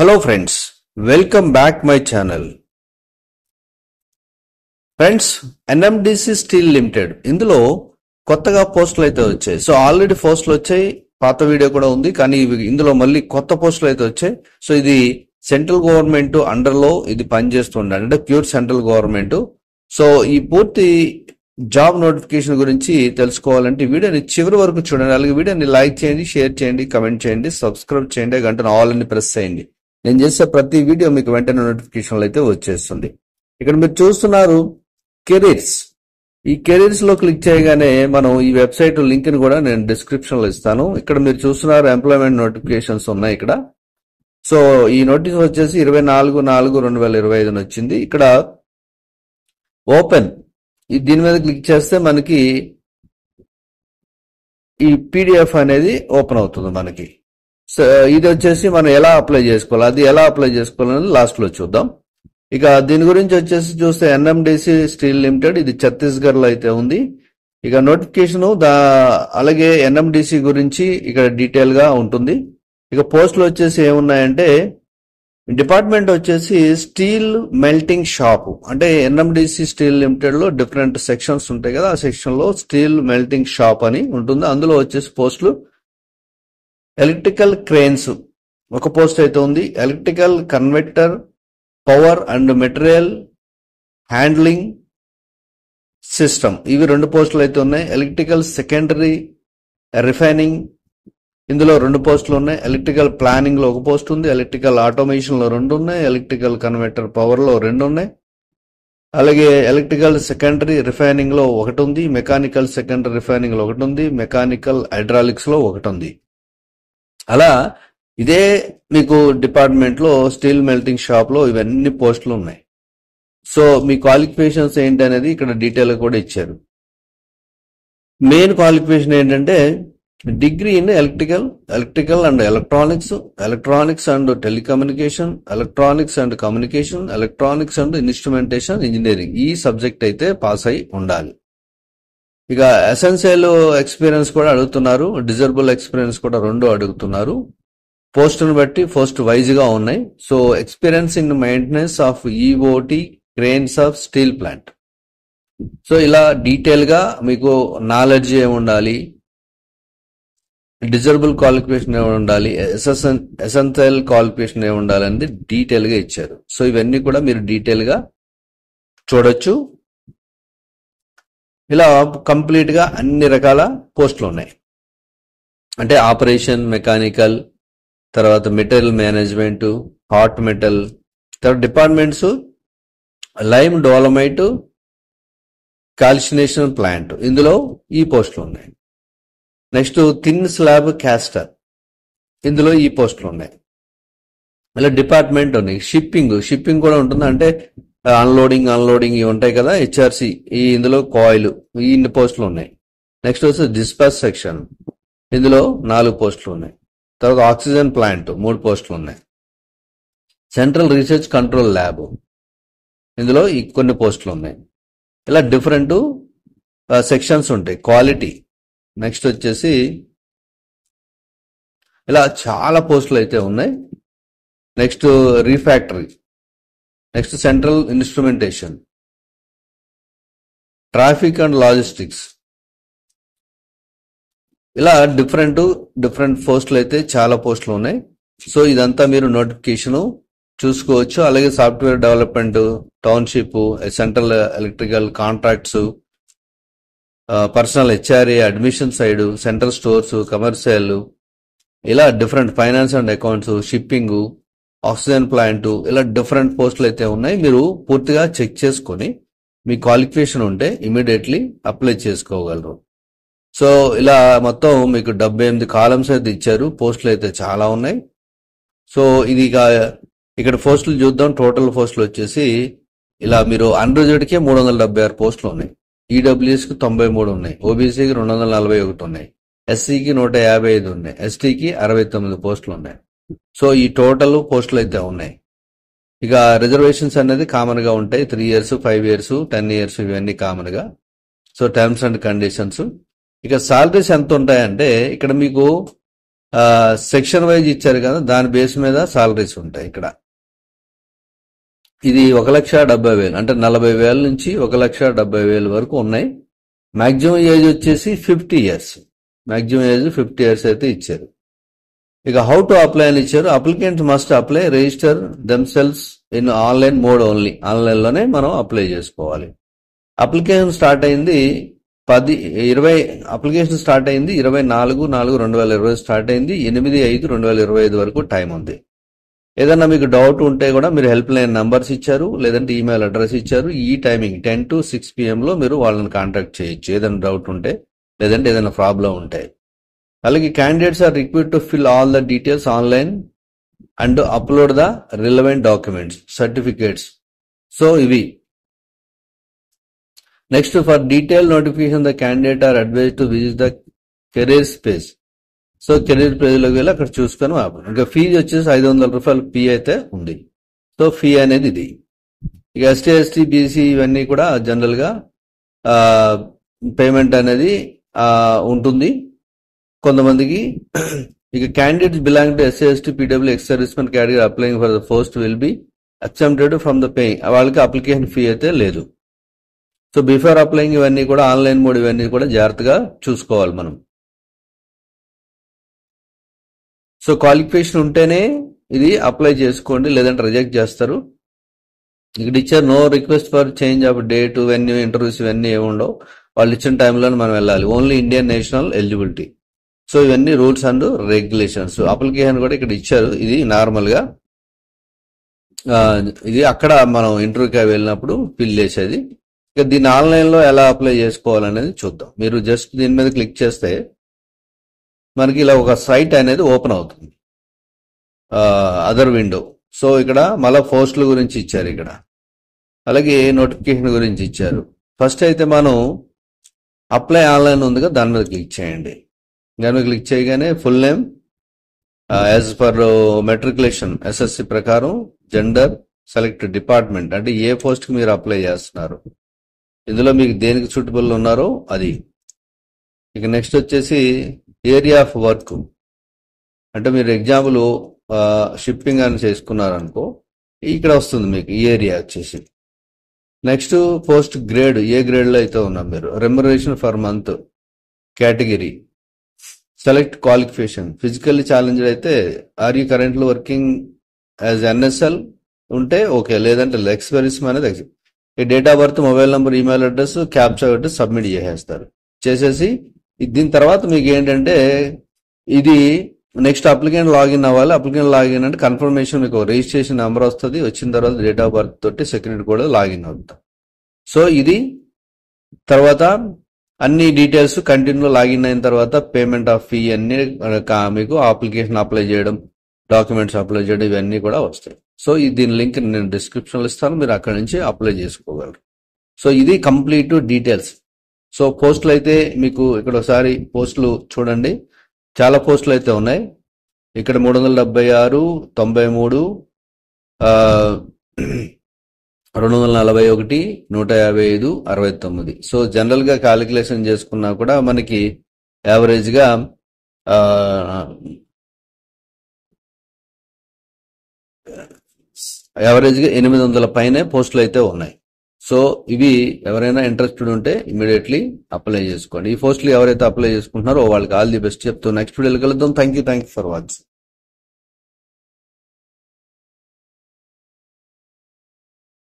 Hello friends, welcome back my channel. Friends NMDC steel limited ఇందులో కొత్తగా పోస్టులు అయితే వచ్చాయి. సో ఆల్రెడీ పోస్టులు వచ్చాయి, పాత వీడియో కూడా ఉంది, కానీ ఇందులో మళ్ళీ కొత్త పోస్టులు అయితే వచ్చాయి. సో ఇది సెంట్రల్ గవర్నమెంట్ అండర్ లో ఇది పనిచేస్తుంది, అంటే ప్యూర్ సెంట్రల్ గవర్నమెంట్. సో ఈ పూర్తి జాబ్ నోటిఫికేషన్ గురించి తెలుసుకోవాలంటే వీడియోని చివరి వరకు చూడండి. అలాగే వీడియోని లైక్ చేయండి, షేర్ చేయండి, కమెంట్ చేయండి, సబ్స్క్రైబ్ చేయండి, గంటను ఆల్ అని ప్రెస్ చేయండి. నేను చేసే ప్రతి వీడియో మీకు వెంటనే నోటిఫికేషన్లు అయితే వచ్చేస్తుంది. ఇక్కడ మీరు చూస్తున్నారు కెరీర్స్. ఈ కెరీర్స్ లో క్లిక్ చేయగానే మనం ఈ వెబ్సైట్ లింక్ ని కూడా నేను డిస్క్రిప్షన్ లో ఇస్తాను. ఇక్కడ మీరు చూస్తున్నారు ఎంప్లాయ్మెంట్ నోటిఫికేషన్స్ ఉన్నాయి ఇక్కడ. సో ఈ నోటీస్ వచ్చేసి 24/4/2025 వచ్చింది. ఇక్కడ ఓపెన్ దీని మీద క్లిక్ చేస్తే మనకి ఈ పీడిఎఫ్ అనేది ఓపెన్ అవుతుంది మనకి. సో ఇది వచ్చేసి మనం ఎలా అప్లై చేసుకోవాలి, అది ఎలా అప్లై చేసుకోవాలని లాస్ట్ లో చూద్దాం. ఇక దీని గురించి వచ్చేసి చూస్తే ఎన్ఎండిసి స్టీల్ లిమిటెడ్, ఇది ఛత్తీస్గఢ్ లో అయితే ఉంది. ఇక నోటిఫికేషన్ అలాగే ఎన్ఎండిసి గురించి ఇక్కడ డీటెయిల్ గా ఉంటుంది. ఇక పోస్టులు వచ్చేసి ఏమున్నాయంటే డిపార్ట్మెంట్ వచ్చేసి స్టీల్ మెల్టింగ్ షాప్, అంటే ఎన్ఎండిసి స్టీల్ లిమిటెడ్ లో డిఫరెంట్ సెక్షన్స్ ఉంటాయి కదా, ఆ సెక్షన్ లో స్టీల్ మెల్టింగ్ షాప్ అని ఉంటుంది. అందులో వచ్చేసి పోస్టులు ఎలక్ట్రికల్ క్రేన్స్ ఒక పోస్ట్ అయితే ఉంది, electrical convector, power and material handling system, ఇవి 2 పోస్టులు అయితే ఉన్నాయి. ఎలక్ట్రికల్ సెకండరీ రిఫైనింగ్, ఇందులో 2 పోస్టులు ఉన్నాయి. ఎలక్ట్రికల్ ప్లానింగ్ లో 1 పోస్ట్ ఉంది, ఎలక్ట్రికల్ ఆటోమేషన్ లో 2 ఉన్నాయి, ఎలక్ట్రికల్ కన్వర్టర్ పవర్ లో 2 ఉన్నాయి. అలాగే ఎలక్ట్రికల్ సెకండరీ రిఫైనింగ్ లో 1 ఉంది, మెకానికల్ సెకండరీ రిఫైనింగ్ లో 1 ఉంది, మెకానికల్ హైడ్రాలిక్స్ లో 1 ఉంది. అలా ఇదే మీకు డిపార్ట్మెంట్ లో స్టీల్ మెల్టింగ్ షాప్ లో ఇవన్నీ పోస్టులు ఉన్నాయి. సో మీ క్వాలిఫికేషన్స్ ఏంటి అనేది ఇక్కడ డీటెయిల్ కూడా ఇచ్చారు. మెయిన్ క్వాలిఫికేషన్ ఏంటంటే degree in electrical and electronics and telecommunication, electronics and communication, electronics and instrumentation engineering, ఈ సబ్జెక్ట్ అయితే పాస్ అయి ఉండాలి. ఇక ఎసెన్షియల్ ఎక్స్పీరియన్స్ కూడా అడుగుతున్నారు, డిజర్బుల్ ఎక్స్పీరియన్స్ కూడా 2 అడుగుతున్నారు. పోస్టును బట్టి పోస్ట్ వైజ్ గా ఉన్నాయి. So experience in maintenance of EOT cranes of steel plant. So ఇలా డీటెయిల్ గా మీకు నాలెడ్జ్ ఏమి ఉండాలి, డిజర్బుల్ క్వాలిఫికేషన్ ఏమి ఉండాలి, ఎసెన్షియల్ క్వాలిఫికేషన్ ఏమి ఉండాలి అనేది డీటెయిల్ గా ఇచ్చారు. సో ఇవన్నీ కూడా మీరు డీటెయిల్ గా చూడొచ్చు. ఇలా కంప్లీట్ గా అన్ని రకాల పోస్టులు ఉన్నాయి, అంటే ఆపరేషన్, మెకానికల్, తర్వాత మెటీరియల్ మేనేజ్మెంట్, హాట్ మెటల్, తర్వాత departments lime dolomite calcination plant, ఇందులో ఈ పోస్టులు ఉన్నాయి. నెక్స్ట్ థిన్ స్లాబ్ క్యాస్టర్, ఇందులో ఈ పోస్టులు ఉన్నాయి. ఇలా డిపార్ట్మెంట్ ఉన్నాయి. షిప్పింగ్ కూడా ఉంటుంది, అంటే అన్లోడింగ్ ఇవి ఉంటాయి కదా, హెచ్ఆర్సి, ఈ ఇందులో కాయిల్, ఈ ఇన్ని పోస్టులు ఉన్నాయి. నెక్స్ట్ వచ్చి డిస్పాచ్ సెక్షన్, ఇందులో 4 పోస్టులు ఉన్నాయి. తర్వాత ఆక్సిజన్ ప్లాంట్ 3 పోస్టులు ఉన్నాయి. సెంట్రల్ రీసెర్చ్ కంట్రోల్ ల్యాబ్, ఇందులో కొన్ని పోస్టులు ఉన్నాయి. ఇలా డిఫరెంట్ సెక్షన్స్ ఉంటాయి. క్వాలిటీ, నెక్స్ట్ వచ్చేసి ఇలా చాలా పోస్టులు అయితే ఉన్నాయి. Next refractory, next central instrumentation, traffic and logistics, ఇలా డిఫరెంట్ పోస్టులు అయితే చాలా పోస్టులు ఉన్నాయి. సో ఇదంతా మీరు నోటిఫికేషన్ చూసుకోవచ్చు. అలాగే software development, township, central electrical contracts, personal HRA, admission side, central stores, commercial, ఇలా different finance and accounts, shipping, oxygen plant, ఇలా డిఫరెంట్ పోస్టులు అయితే ఉన్నాయి. మీరు పూర్తిగా చెక్ చేసుకొని మీ క్వాలిఫికేషన్ ఉంటే ఇమీడియట్లీ అప్లై చేసుకోగలరు. సో ఇలా మొత్తం మీకు 78 కాలమ్స్ అయితే ఇచ్చారు. పోస్టులు అయితే చాలా ఉన్నాయి. సో ఇది ఇక్కడ పోస్టులు చూద్దాం. టోటల్ పోస్టులు వచ్చేసి ఇలా మీరు అన్రిజర్వ్డ్కే 376 పోస్టులు ఉన్నాయి, ఈడబ్ల్యూఎస్ కి 93 ఉన్నాయి, ఓబీసీకి 241 ఉన్నాయి, ఎస్సీకి 155 ఉన్నాయి, ఎస్టీకి 69 పోస్టులు ఉన్నాయి. సో ఈ టోటల్ పోస్టులు అయితే ఉన్నాయి. ఇక రిజర్వేషన్స్ అనేది కామన్ గా ఉంటాయి, 3 years, 5 years, 10 years, ఇవన్నీ కామన్ గా. So terms and conditions. ఇక సాలరీస్ ఎంత ఉంటాయంటే ఇక్కడ మీకు సెక్షన్ వైజ్ ఇచ్చారు కదా, దాని బేస్ మీద సాలరీస్ ఉంటాయి. ఇక్కడ ఇది 1,70,000 అంటే 40,000 నుంచి 1,70,000 వరకు ఉన్నాయి. మాక్సిమం ఏజ్ వచ్చేసి 50 ఇయర్స్. మాక్సిమం ఏజ్ 50 ఇయర్స్ అయితే ఇచ్చారు. ఇక హౌ టు అప్లై అని ఇచ్చారు. Applicants must apply register themselves in online mode only. Online లోనే మనం అప్లై చేసుకోవాలి. అప్లికేషన్ స్టార్ట్ అయింది 24/4/2020 స్టార్ట్ అయింది. 8/5/2025 వరకు టైం ఉంది. ఏదన్నా మీకు డౌట్ ఉంటే కూడా మీరు హెల్ప్ లైన్ నంబర్స్ ఇచ్చారు, లేదంటే ఈమెయిల్ అడ్రస్ ఇచ్చారు. ఈ టైమింగ్ 10 to 6 PM లో మీరు వాళ్ళని కాంటాక్ట్ చేయొచ్చు ఏదైనా డౌట్ ఉంటే, లేదంటే ఏదైనా ప్రాబ్లం ఉంటే. అలాగే candidates are required to fill all the details online and upload the relevant documents, certificates. So ఇవి. Next, for detail notification the candidate are advise to visit the career page. So career పేజ్లోకి వెళ్ళి అక్కడ చూసుకొని ఇంకా fee వచ్చేసి 500 రూపాయలు fee అయితే ఉంది. సో ఫీ అనేది ఇది. ఇక ఎస్టీ, ఎస్టీ, బీసీ ఇవన్నీ కూడా జనరల్ గా పేమెంట్ అనేది ఉంటుంది కొంతమందికి. ఇక candidates belong to SC, ST, PW, ex servicemen category applying for the post will be accepted from the paying. వాళ్ళకి అప్లికేషన్ ఫీ అయితే లేదు. సో బిఫోర్ అప్లైయింగ్ ఇవన్నీ కూడా ఆన్లైన్ మోడ్ ఇవన్నీ కూడా జాగ్రత్తగా చూసుకోవాలి మనం. సో క్వాలిఫికేషన్ ఉంటేనే ఇది అప్లై చేసుకోండి, లేదంటే రిజెక్ట్ చేస్తారు. ఇక్కడ ఇచ్చారు no request for change of date, venue, interviews ఇవన్నీ ఏమి ఉండవు. వాళ్ళు ఇచ్చిన టైంలోనే మనం వెళ్ళాలి. Only Indian national eligibility. So ఇవన్నీ రూల్స్ అండ్ రెగ్యులేషన్స్. అప్లికేషన్ కూడా ఇక్కడ ఇచ్చారు. ఇది నార్మల్ గా ఇది అక్కడ మనం ఇంటర్వ్యూకి వెళ్ళినప్పుడు ఫిల్ చేసేది. ఇక దీన్ని ఆన్లైన్ లో ఎలా అప్లై చేసుకోవాలనేది చూద్దాం. మీరు జస్ట్ దీని మీద క్లిక్ చేస్తే మనకి ఇలా ఒక సైట్ అనేది ఓపెన్ అవుతుంది, అదర్ విండో. సో ఇక్కడ మళ్ళీ పోస్టుల గురించి ఇచ్చారు ఇక్కడ, అలాగే నోటిఫికేషన్ గురించి ఇచ్చారు. ఫస్ట్ అయితే మనం అప్లై ఆన్లైన్ ఉందిగా, దాని మీద క్లిక్ చేయండి. దాని మీద క్లిక్ చేయగానే full name as per matriculation SSC ప్రకారం, జెండర్, సెలెక్ట్ డిపార్ట్మెంట్ అంటే ఏ పోస్ట్ కి మీరు అప్లై చేస్తున్నారు, ఇందులో మీకు దేనికి సూటబుల్ ఉన్నారో అది. ఇక నెక్స్ట్ వచ్చేసి ఏరియా ఆఫ్ వర్క్ అంటే మీరు ఎగ్జాంపుల్ షిప్పింగ్ అని చేసుకున్నారనుకో, ఇక్కడ వస్తుంది మీకు ఈ ఏరియా వచ్చేసి. నెక్స్ట్ పోస్ట్ గ్రేడ్, ఏ గ్రేడ్ లో అయితే ఉన్నా మీరు. Remuneration for month, category, select qualification. Physically challenged అయితే are you currently working as NSL ఉంటే ఓకే, లేదంటే ఎక్స్పీరియన్స్ అనేది. ఈ date of birth, mobile number, email address, captcha పెట్టి సబ్మిట్ చేసేస్తారు. చేసేసి దీని తర్వాత మీకు ఏంటంటే ఇది నెక్స్ట్ అప్లికెంట్ లాగిన్ అవ్వాలి. అప్లికెంట్ లాగిన్ అంటే కన్ఫర్మేషన్ మీకు రిజిస్ట్రేషన్ నెంబర్ వస్తుంది. వచ్చిన తర్వాత డేట్ ఆఫ్ బర్త్ తోటి సెక్యూరిటీ కూడా లాగిన్ అవుతాం. సో ఇది తర్వాత అన్ని డీటెయిల్స్ కంటిన్యూ లాగిన్ అయిన తర్వాత పేమెంట్ ఆఫ్ ఫీ అన్ని మీకు అప్లికేషన్ అప్లై చేయడం, డాక్యుమెంట్స్ అప్లై చేయడం ఇవన్నీ కూడా వస్తాయి. సో దీని లింక్ నేను డిస్క్రిప్షన్లో ఇస్తాను, మీరు అక్కడ నుంచి అప్లై చేసుకోగలరు. సో ఇది కంప్లీట్ డీటెయిల్స్. సో పోస్టులు అయితే మీకు ఇక్కడ ఒకసారి పోస్టులు చూడండి, చాలా పోస్టులు అయితే ఉన్నాయి. ఇక్కడ 376, 93, 241, 155, 69. సో జనరల్ గా క్యాలిక్యులేషన్ చేసుకున్నా కూడా మనకి యావరేజ్ గా 800 పైనే పోస్టులు అయితే ఉన్నాయి. సో ఇవి ఎవరైనా ఇంట్రెస్టెడ్ ఉంటే ఇమీడియట్లీ అప్లై చేసుకోండి. ఈ పోస్టులు ఎవరైతే అప్లై చేసుకుంటున్నారో వాళ్ళకి ఆల్ ది బెస్ట్ చెప్తూ నెక్స్ట్ వీడియోలో కలుద్దాం. Thank you for watching.